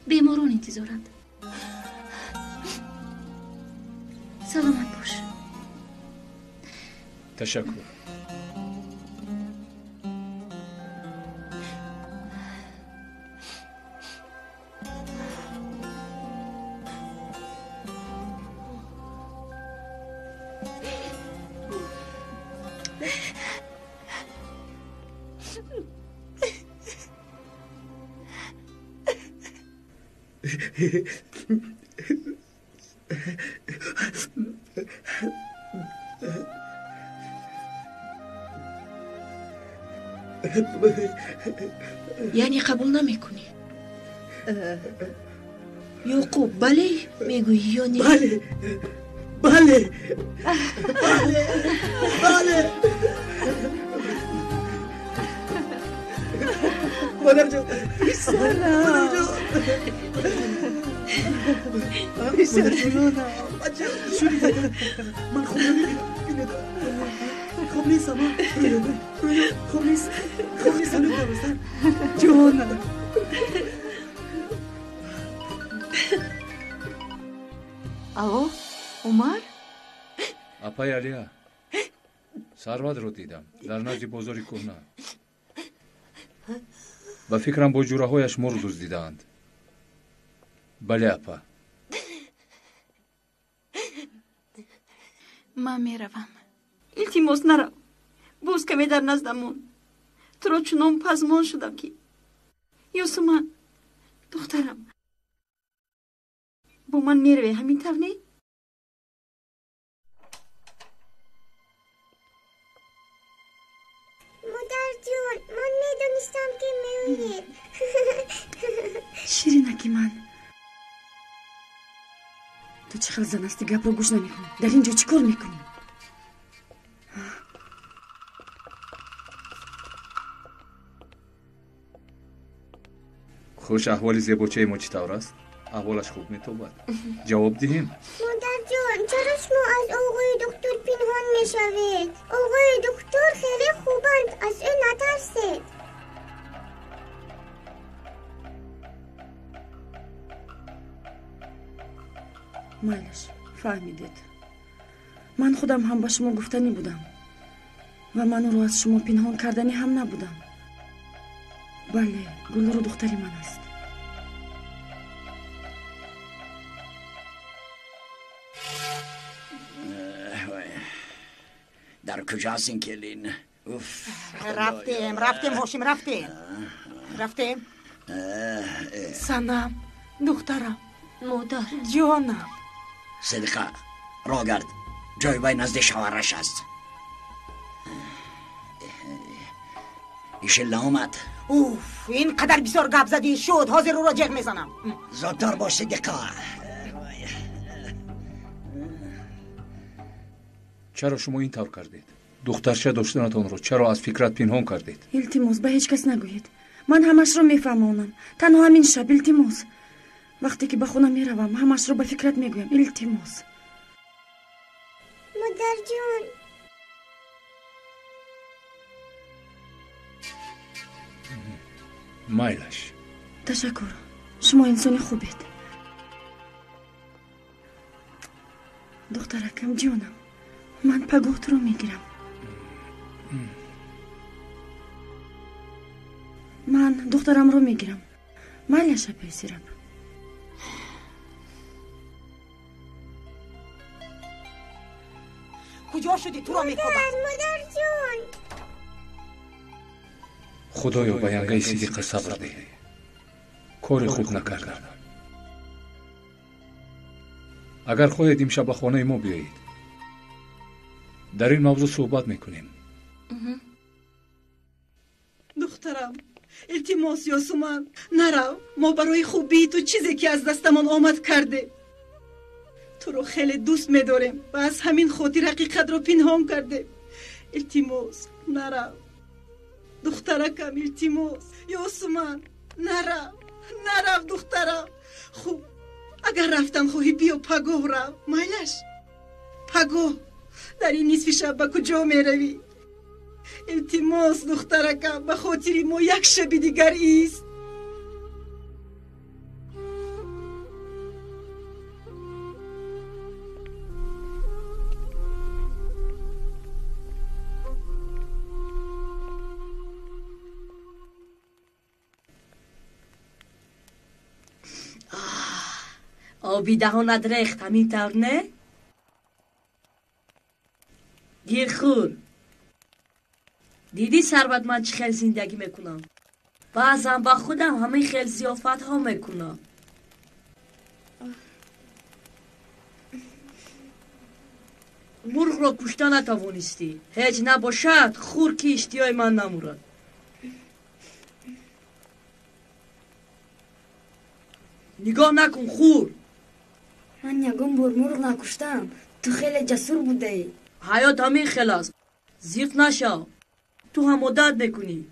بیماران انتظارند. سلامت باش. تشکر. یعنی قبول نمیکنی؟ یعقوب بله میگویی یا نه؟ بله بله بله بله. مادر جان مادر جان پسر جانم شوری دادم. من خوب نمیبینم. خوب نیستم. خوب نیست. خوب نیست. جانم آقا عمر؟ اپای علیا سروت رو دیدم در نزد بازاری کهنه. و فکرم با جوره هایش مرو دزدیدند. بله اپا. من میروم. التماس نرو. باز کمی در نزدمون. تو را چنان پزمان شدم که یاسمن دخترم با من میروی همین طور نی؟ مادر جون من میدونستم که میوید. شیرینکی من، تو چه خیلی زنستی گپ رو گوش نمیکنی. در اینجا چی کار میکنی؟ خوش احوال زیباچه ما چی طور است؟ احوالش خوب میتوبد. جواب دهیم. مادر جان چرا شما از آقای دکتر پنهان میشوید؟ آقای دکتر خیلی خوبند، از او نترسید. مایلش فهمیدید. من خودم هم با شما گفتنی بودم و من رو از شما پنهان کردنی هم نبودم. بله گل رو دختری من است. در کجاست این کلین؟ رفتیم هاشم رفتیم. سنم دخترم مادر جانم. صدقه را گرد جای بای نزد شوهرش است. ایشالله آمد. اوف این قدر بسیار گپ زدی. شد حاضر رو را جغ میزنم. زودتر باش صدقه. چرا شما این طور کردید؟ دخترچه داشتنتان رو چرا از فکرت پنهان کردید؟ التماس به هیچ کس نگویید. من همش رو میفهمونم. تنها همین شب التماس. وقتی که به خونه میروم همش رو به فکرت میگویم. التماس. مادر جان. مایلش. تشکر. شما انسان خوبید. دخترکم جانم، من پگوت رو میگیرم. من دخترم رو میگیرم. مایلش پیسیرم. کجا شدی؟ تو رو میخوابم. مادر جان. خدایا به ینگه صدیق صبر ده. کار خوب نکردم. اگر خواهید امشب به خانه ما بیایید در این موضوع صحبت میکنیم. دخترم التماس یاسومن نرو. ما برای خوبی تو چیزی که از دستمان آمد کرده. تو رو خیلی دوست میداریم و از همین خاطر حقیقت رو پنهان کرده. التماس نرو دخترکم. التماس یاسومن نرو دخترم. خوب اگر رفتن خواهی بیا پگاه رو. مایلش پگاه. در این نصف شب به کجا میروی؟ التماس دخترکم، به خاطر ما یک شب دیگر ایست. آبی دهانت ریخت همین طور نه؟ گیرخور دیدی ثروت من چه خیلی زندگی میکنم. بعضا با خودم همه خیلی زیافت ها میکنم. مرغ را کشتن نتوانستی. هیچ نباشد خور که اشتیای من نمورد. نگاه نکن خور. من یگم بار مرغ نکشتم. تو خیلی جسور بوده ای. حیات همین خیلی است. زیف نشو. تو هم مدد نکنی.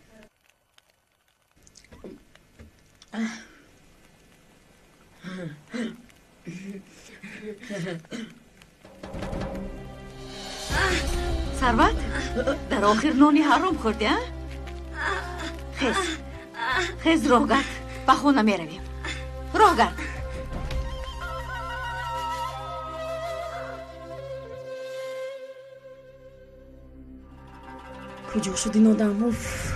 ثروت در آخر نانی حرام خوردی ها؟ خیز راه گرد. به خونه میرویم. راه گرد. کجا شد این آدم؟ اوف.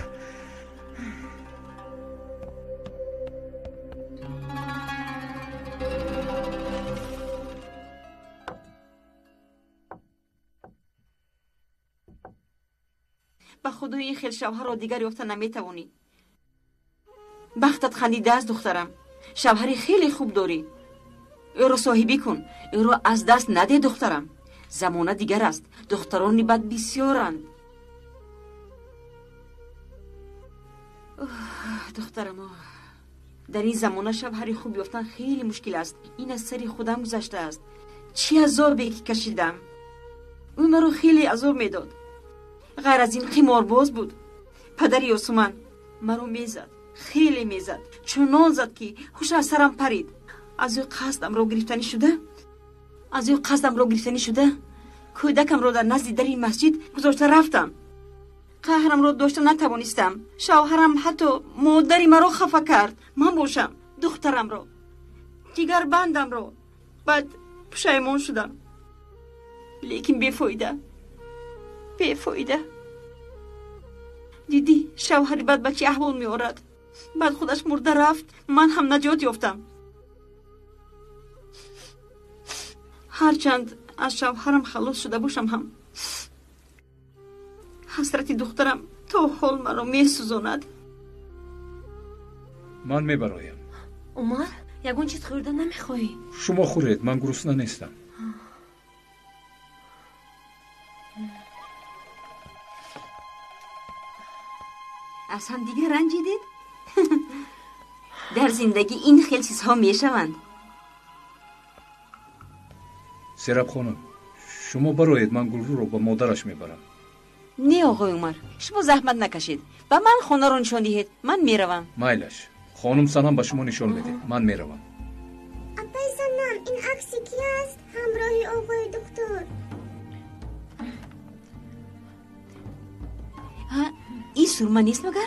به خدای این خیل شوهر را دیگر یافته نمیتوانی. بختت خندیده است دخترم. شوهری خیلی خوب داری. او را صاحبی کن. او را از دست نده دخترم. زمانه دیگر است. دختران بد بسیارند. دخترم در این زمانه شوهری خوب یافتن خیلی مشکل است. این از سری خودم گذشته است. چی عذاب که کشیدم. او مرا خیلی عذاب میداد. غیر از این قمارباز بود. پدر یاسومن مرا میزد. خیلی میزد. چنان زد که هوش از سرم پرید. از او قصدم را گرفتنی شده. کودکم را در نزد در این مسجد گذاشته رفتم. قهرم را داشته نتوانستم. شوهرم حتی مادری مرا خفه کرد. من باشم دخترم را، جگر بندم را. بعد پشیمان شدم. لیکن بیفایده. دیدی شوهری بعد به چه احوال می آورد. بعد خودش مرده رفت. من هم نجات یافتم. هرچند از شوهرم خلاص شده باشم هم حسرت دخترم تا حال مرا می سوزاند. من میبرایم. عمر یگون چیز خوردن نمیخوایی؟ شما خورید، من گرسنه نیستم. از هم دیگه رنجیدید؟ در زندگی این خیلی چیزها میشوند. سیراب خانم شما براید من گلرو رو با مادرش میبرم. نه آقای عمر، شما زحمت نکشید. با من خانه رو نشان دهید. من میروم. مایلش. خانم سنم به شما نشان میده. من میروم. ابای سنم این عکس کی است؟ همراهی آقای دکتر. این سرما نیست مگر؟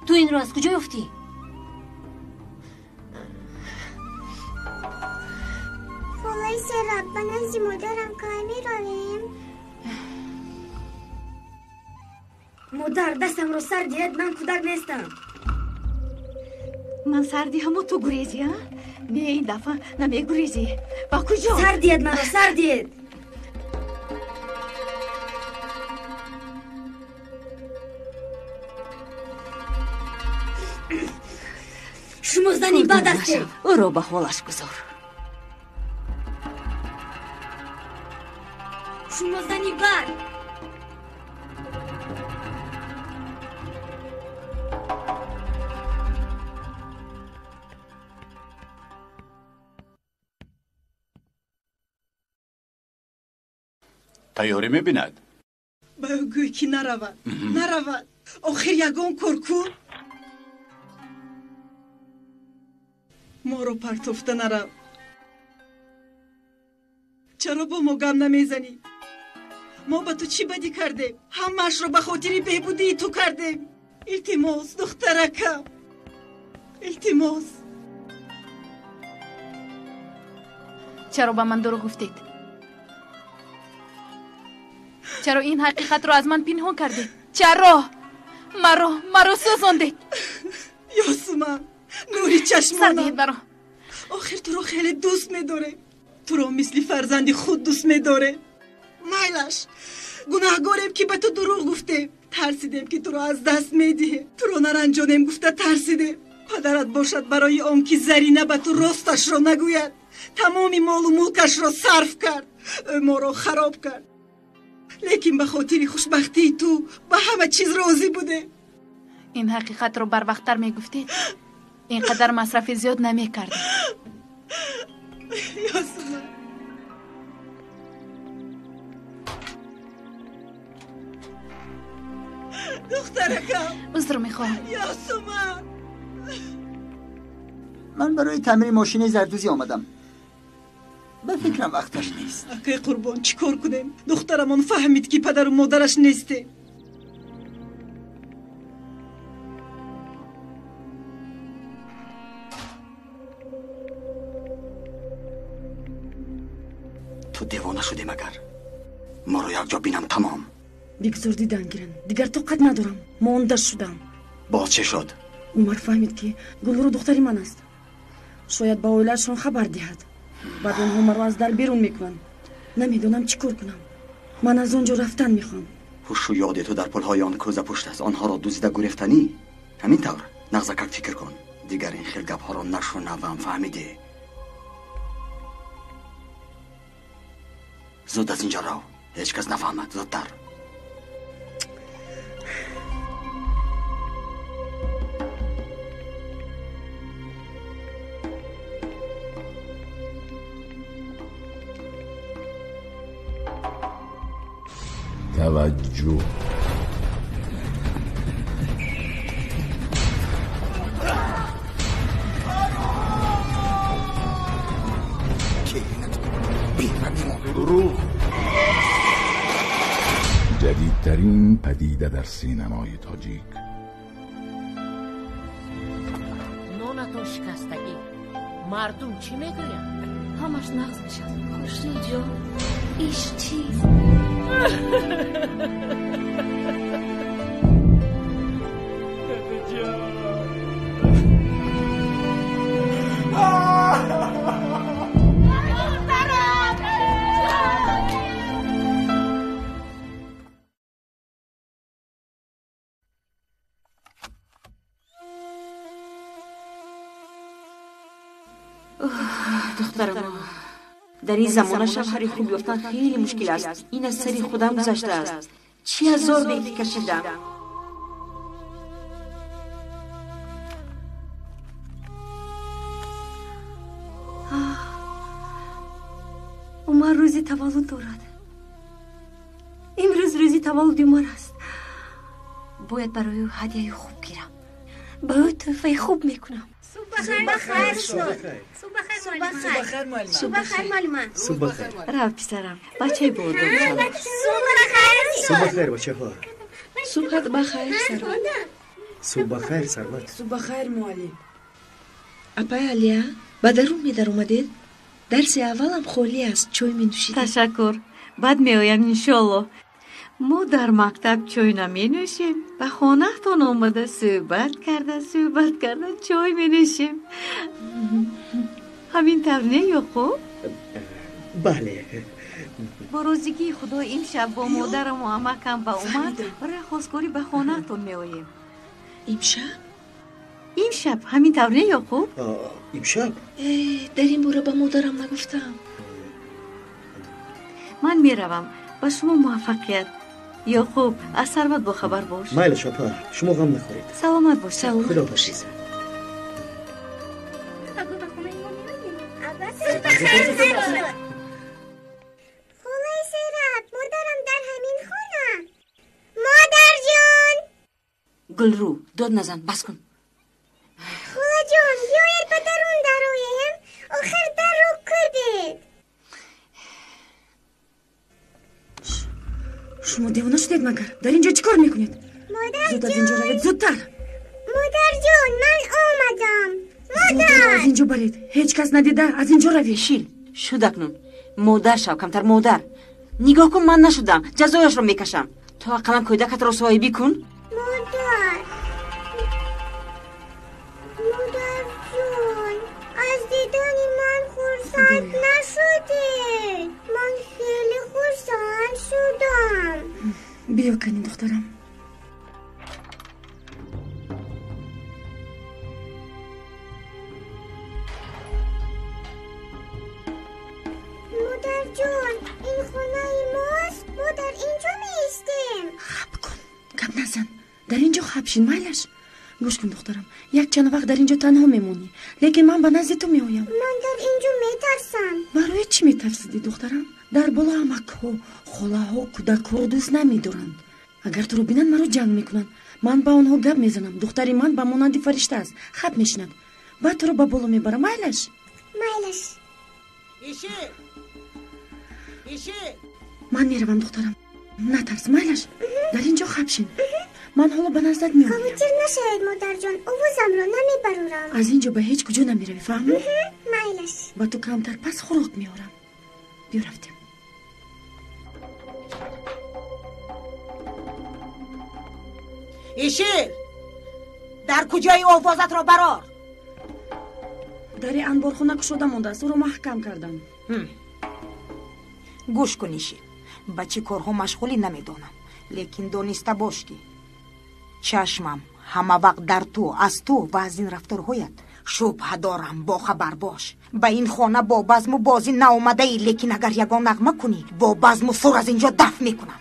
تو این رو از کجا افتی؟ خالای سراب به نزد مادرم کار میرویم. مادر دستم رو سر دید، من کودک نیستم. من سردی همو تو گریزی ها؟ نه این دفعه نمی گریزی. با کجا؟ سر دید من رو سر دید. شما زنی بد هستی. او رو به حالش گذار. شما زنی بد. تیاره میبیند. بگوی که نرود نرود. آخر یگان کرکون ما رو پرتفته نرو. چرا با ما گم نمیزنی؟ ما به تو چی بدی کردیم؟ همش رو به خاطر بهبودی تو کردیم. التماس دخترکم، التماس. چرا با من دروغ گفتید؟ چرا این حقیقت رو از من پنهان کردید؟ چرا؟ مرا سوزاندید. یاسوما، نوری چشمانم. سردید برا. آخر تو رو خیلی دوست میداره. تو رو مثل فرزندی خود دوست میداره. مایلش گناهگاریم که به تو دروغ گفته. ترسیدیم که تو رو از دست میدهه. تو رو نرنجانیم گفته ترسیده. پدرت باشد برای آن که زرینه به تو راستش رو نگوید. تمامی مال و ملکش رو صرف کرد. ما رو خراب کرد. لیکن به خاطر خوشبختی تو به همه چیز راضی بوده. این حقیقت رو بر وقت‌تر میگفتید، اینقدر مصرف زیاد نمیکردید. یاسوما، دخترکم. عذر میخوام. یاسوما، من برای تعمیر ماشین زردوزی آمدم. به فکرم وقتش نیست. اکه قربان چیکار کنیم؟ دخترمون فهمید که پدر و مادرش نیسته. تو دیوانه شدی مگر؟ ما رو یک جا بینم تمام. بگذار دیدن گیرن. دیگر طاقت ندارم. مانده شدم. باز چه شد؟ عمر فهمید که گلرو دختری من است. شاید با اولادشون خبر دهد. بعد اونها مرا از در بیرون میکنن. نمیدونم چی کار کنم. من از اونجا رفتن میخوام. هوش و یاد تو در پلهای آن کوزه پشت است. آنها را دزدیده گرفتنی؟ همین طور نغزکک فکر کن. دیگر این خیل گپ ها را نشنوم. فهمیدی؟ زود از اینجا رو. هیچ کس نفهمد. زودتر. توجه. دروغ. جدیدترین پدیده در سینمای تاجیک. نونتون شکستگی. مردم چی میگوین؟ همش نغز نشد. خوشی جا ایش چیز. دخترم، در این زمانه شوهری خوب یافتن خیلی مشکل است. این از سری خودم گذشته است. چی هزار بیت کشیدم. عمر مار روزی تولد دارد. امروز روزی تولد مار است. باید برای او هدیه خوب گیرم. با او تحفه خوب میکنم. صبح خیر صبح خیر معلمان. صبح خیر. رو پسرم بچه بودم. صبح خیر بچه ها. صبحت بخیر سروت. صبح خیر سروت. صبح خیر معلم. اپای علیا با درون می در اومدید؟ درس اولم خالی است. چای می نوشید؟ تشکر. بعد می آیم انشالله. ما در مکتب چای نمی نوشیم. به خانه تان آمده صحبت کرده چای می نوشیم. همین طور نه یعقوب؟ بله. با روزگی خدا این شب با مادرم و عمکم با اومد برای خواستگاری به خانه تان می آییم. این شب همین طور نه یعقوب؟ این شب؟ در این باره به مادرم نگفتم. من می روم. با شما موفقیت. یعقوب از ثروت با خبر باش. مایل شپا شما غم نخورید. سلامت باش. خدا باشید. خونه سیرت مادرم در همین خونه. مادر جان. گلرو داد نزن بس کن. خاله جان بیاید به درون درویم. آخر در رو کردید. شما دیوانه شدید مگر؟ در اینجا چیکار میکنید؟ مادر زود جان. از اینجا روید زودتر. مادر جان من آمدم. زودتر از اینجا برید. هیچ کس ندیده از اینجا روید. شیل شد اکنون مادر شو کمتر مادر. نگاه کن من نشدم جزایش رو میکشم. تو اقلا کودکت رو صاحبی کن. مادر جون از دیدن من خرسند نشدید. من خیلی خرسند شدم. بیا کنین دخترم. مادر جون این خونه ماست. ما در اینجا میستیم. خب کن کم نزن. در اینجا خبشین مایلش. گوش کن دخترم یک چند وقت در اینجا تنها میمونی لیکن من به نزد تو میآیم. من در اینجا میترسم. برای چی میترسیدی دخترم؟ در بالا عمک ها خاله ها کودک ها دوست نمیدارند. اگر تو رو بینن مرا جنگ میکنن. من با اونها گپ میزنم. دختری من با مانند فرشته است. خب میشند. بعد تو رو با بالا میبرم. مایلش ایشی من میروم دخترم. نترس مایلش. در اینجا خبشین. من حالا به نزدت میام. خواهد نشاید مادر جان. اووزم رو نمیبرورم. از اینجا به هیچ کجا نمیروی فهمی؟ مایلش. با تو کمتر پس خوراک میارم. بیا رفتیم. ایشی در کجای آوازت را برار؟ در انبار خونه کشوده مونده است. او رو محکم کردم. گوش کن ایشی. با چی کارها مشغولی نمیدونم لیکن دانسته باش که چشمم همه وقت در تو از تو و از این رفتارهایت شبه دارم. با خبر باش به این خانه با بزم و بازی ناومده ای لیکن اگر یگان نغمه کنی با بزم و سر از اینجا دفع میکنم.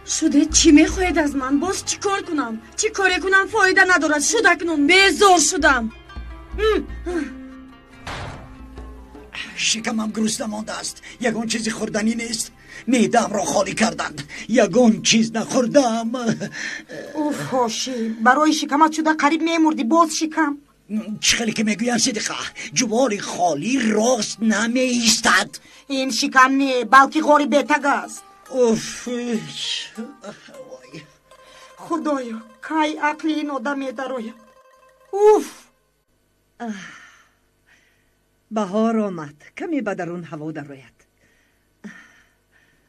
شده چی میخواهید از من؟ باز چی کار کنم؟ چی کاری کنم فایده ندارد. شد اکنون بیزار شدم. شکمم گرسنه مانده است. یگان چیزی خوردنی نیست. معده‌ام را خالی کردند. یگان چیز نخوردم. اوف هاشی برای شکمت شده قریب میمردی باز شکم. چخلی که میگویم صدقه جوار خالی راست نمی ایستد. این شکم نه بلکه غاری بیتگ است. اوف خدایا کی عقل این آدم میدراید. اوف بهار آمد. کمی به درون هوا درآید.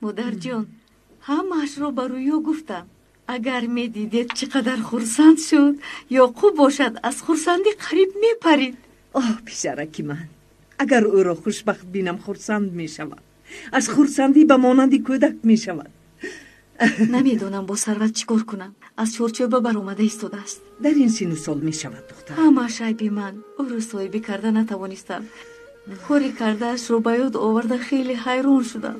مادر جان همش رو برای گفتم. اگر می دیدید چقدر خرسند شد یعقوب باشد از خرسندی قریب می پرید. پسرکی من اگر او را خوشبخت بینم خرسند می شود. از خرسندی به مانندی کودک می شود. نمیدونم با ثروت چیکار کنم. از چورچوبه بر اومده ایستاده است. در این سن و سال می شود دختر. همش عیبی من. او رو صاحبی کرده نتوانستم. خوری کرده اش رو به یاد آورده خیلی حیران شدم.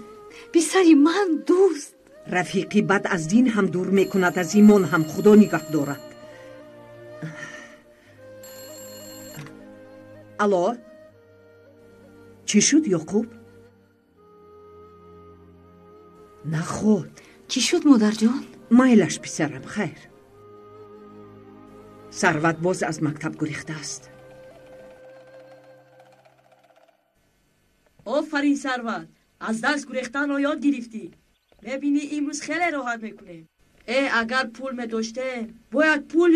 پسری من دوست. رفیقی بد از دین هم دور می کند از ایمان هم. خدا نگه دارد. الو چی شد یعقوب؟ نه خود. چی شد مادر جان؟ مایلش پسرم خیر. ثروت باز از مکتب گریخته است. آفرین ثروت، از درس گریختن رو یاد گرفتی. ببینی امروز خیلی راحت میکنه. اگر پول می داشتم باید پول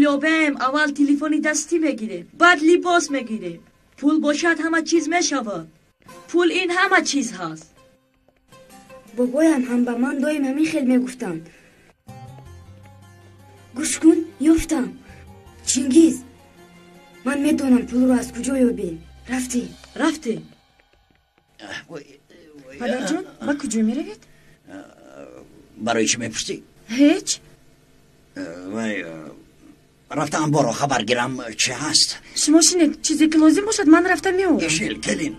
یابم اول تلفنی دستی میگیریم، بعد لباس میگیریم. پول باشد همه چیز میشود. پول این همه چیز هست. بابایم هم به من دایم همین خیلی میگفتن. گوش کن، یافتم. چنگیز، من میدونم پول رو از کجا یابیم. رفتی پدر جان با کجا میروید؟ برای چی میپرسی؟ هیچ. رفتم برو خبر گیرم چه هست. شما شنید چیزی که لازم باشد من رفتم میارم. شیل کلین،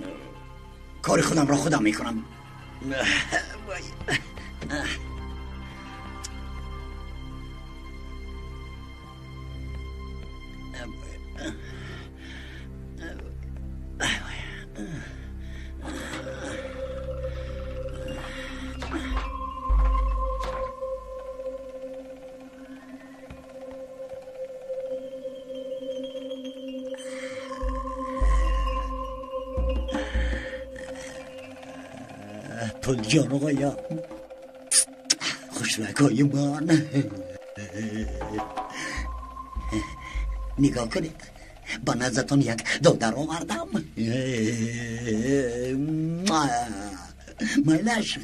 کار خودم را خودم میکنم. پول جان آقایم، خوشرکای من، نگاه کنید با نزدتون یک دادر آوردم. مایلش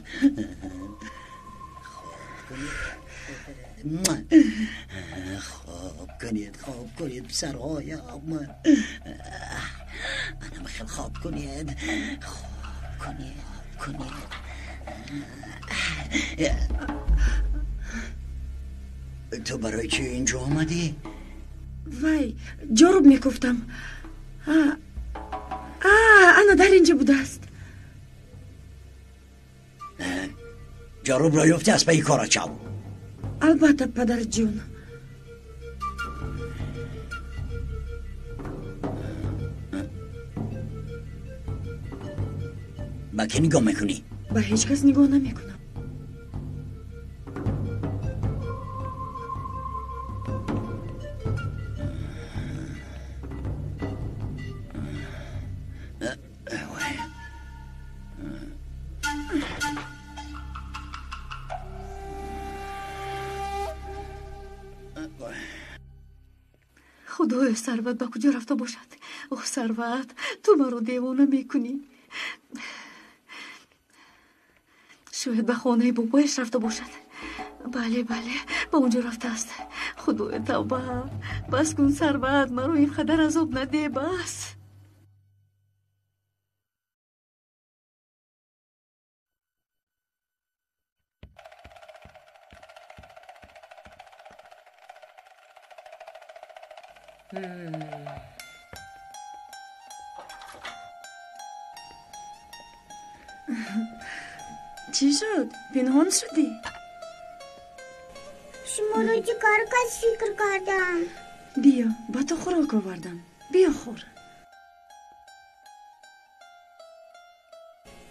خواب کنید پسرهایم، منم خیلی خواب کنید. تو برای چی اینجا آمدی؟ وای جارب میکفتم. انا در اینجا بوده است. جارب را یفتی از پی کارا چاو. البته پدر جون. با کی نگاه میکنی؟ با هیچ کس نگاه نمیکنم. خدایا ثروت با کجا رفته باشد؟ اوه ثروت، تو مرا دیوانه میکنی. شاید به خانه بابایش رفته باشد. بله با اونجا رفته است. خدایا توبه، بس کن ثروت، مرا اینقدر عذاب نده. بس چی شد؟ پنهان شدی؟ شما رو چه کار فکر کردم؟ بیا با تو خوراک آوردم، بیا خور.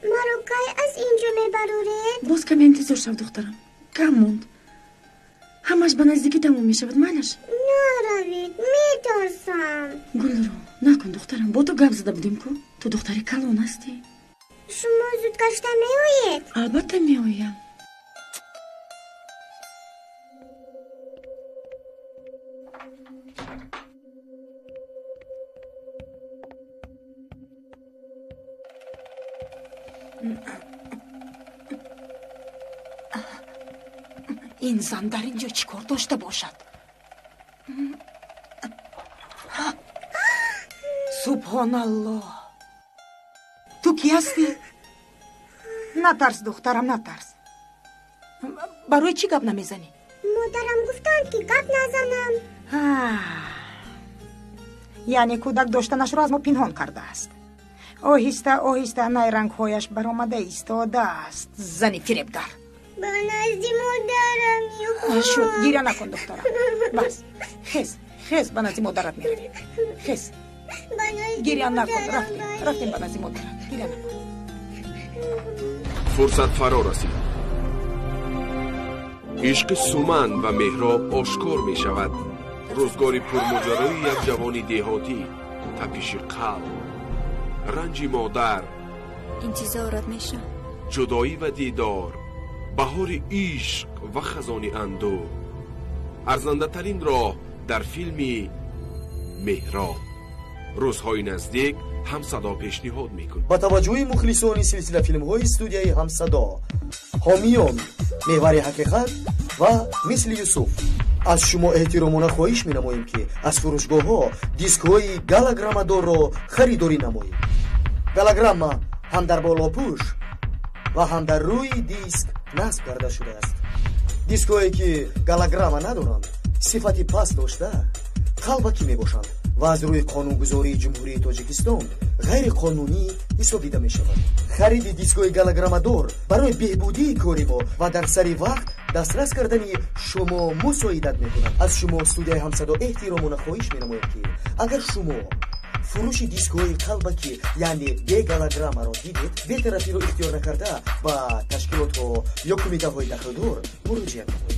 مرا کی از اینجا میبرورید؟ باز کمی انتظار شو دخترم، کم موند. همش به نزدیکی تموم میشود. مالش نروید، میترسم. گل رو نکن دخترم، با تو گپ زده بودیم که تو دختری کلان هستی. شما زود کشته میآیید؟ البته میآیم. این زن در اینجا چی کار داشته باشد؟ سبحان الله، تو کی هستی؟ نترس دخترم، نترس. برای چی گپ نمیزنی؟ مادرم گفتند که گپ نزنم. یعنی کودک داشتنش را از ما پنهان کرده است. آهسته نیرنگ هایش برآمده ایستاده است. زنی فریبگر. به نزد مادرم شد، گیره نکن دخترم. بس خیز به نزد مادرت میروی. خیز گیره نکن. رفتیم به نزد مادرت. گیره نکن. фурсат фаро расид. ишқи суман ва меҳроб ошкор мешавад. рӯзгори пурмоҷарои як ҷавони деҳотӣ, тапиши қалб, ранҷи модар, интизорат мешам, ҷудоӣ ва дидор, баҳори ишқ ва хазони андӯҳ. арзандатарин роҳ дар филми меҳроб. рӯзҳои наздик ҳамсадо пешниҳод мекунад. ба таваҷҷӯҳи мухлисони силсила филмҳои студияи ҳамсадо, ҳомиён, меҳвари ҳақиқат ва мисли юсуф, аз шумо эҳтиромона хоҳиш менамоем ки аз фурӯшгоҳҳо дискҳои галаграммадорро харидорӣ намоед. Галаграмма ҳам дар болопӯш ва ҳам дар рӯи диск насб карда шудааст. дискҳое ки галаграмма надоранд, сифати паст дошта, қалбакӣ мебошанд ва аз рӯи қонунгузории ҷумҳурии тоҷикистон ғайриқонунӣ ҳисобида мешавад. хариди дискҳои галаграммадор барои беҳбудии кори мо ва дар сари вақт дастрас кардани шумо мусоидат мекунад. аз шумо студияи ҳамсадо эҳтиромона хоҳиш менамоем ки агар шумо фурӯши дискҳои қалбакӣ яъне бегалаграммаро дидед, бетарафиро ихтиёр накарда ба ташкилотҳо ё кумитаҳои дахлдор муроҷиат намоед.